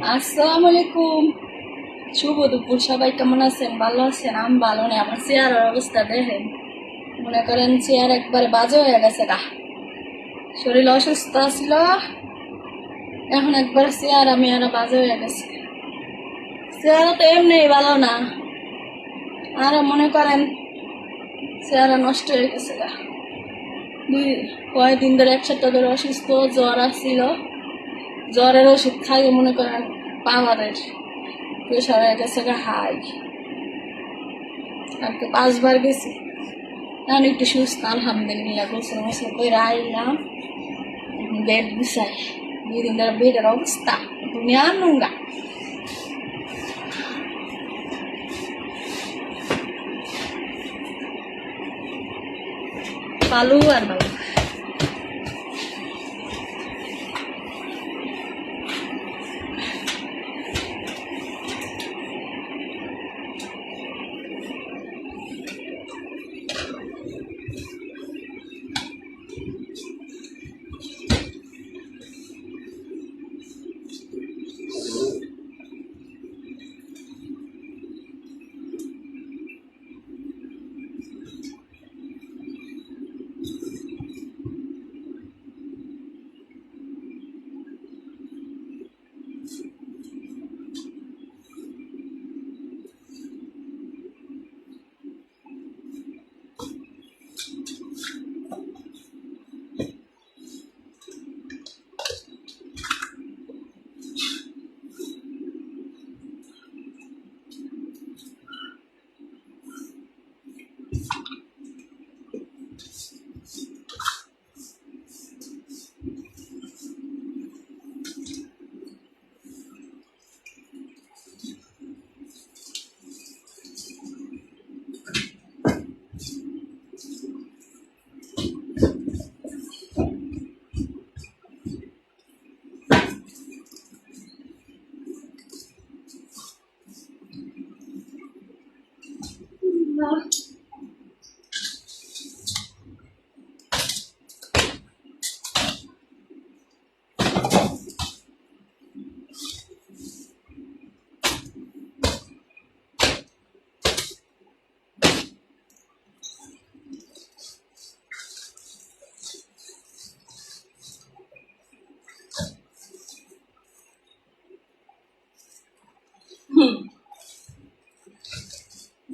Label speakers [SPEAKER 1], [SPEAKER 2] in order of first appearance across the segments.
[SPEAKER 1] আসসালামু আলাইকুম। শুভ দুপুর। সবাই কেমন আছেন? ভালো আছেন? আমি ভালো নেই। আমার চেয়ারের অবস্থা দেখেন, মনে করেন চেয়ার একবারে বাজে হয়ে গেছে গা। শরীর অসুস্থ ছিল, এখন একবারে চেয়ার আমি আর বাজে হয়ে গেছে। চেয়ার তো এমনি ভালো না, আর মনে করেন চেয়ার নষ্ট হয়ে গেছে গা। কয়েকদিন ধরে এক সপ্তাহ ধরে অসুস্থ, জ্বর আসছিল। জ্বরের ওষুধ খাইয়ে মনে করেন পাওয়ারের প্রেশার হয়ে গেছে গা হাই। আজকে 5 বার গেছি। আমি একটু সুস্থ আলহামদুলিল্লাহ। গোসল মোসল করে আইলাম, বেড গুছাই। 2 দিন ধরে বেডের অবস্থা দুনিয়া নোংরা। ভালো আর ভালো।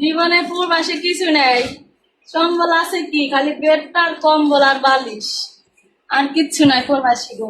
[SPEAKER 1] জীবনে পূর্বাসে কিছু নেই। সম্বল আছে কি? খালি বেডটার কম্বল আর বালিশ, আর কিচ্ছু নাই পূর্বাসী গো।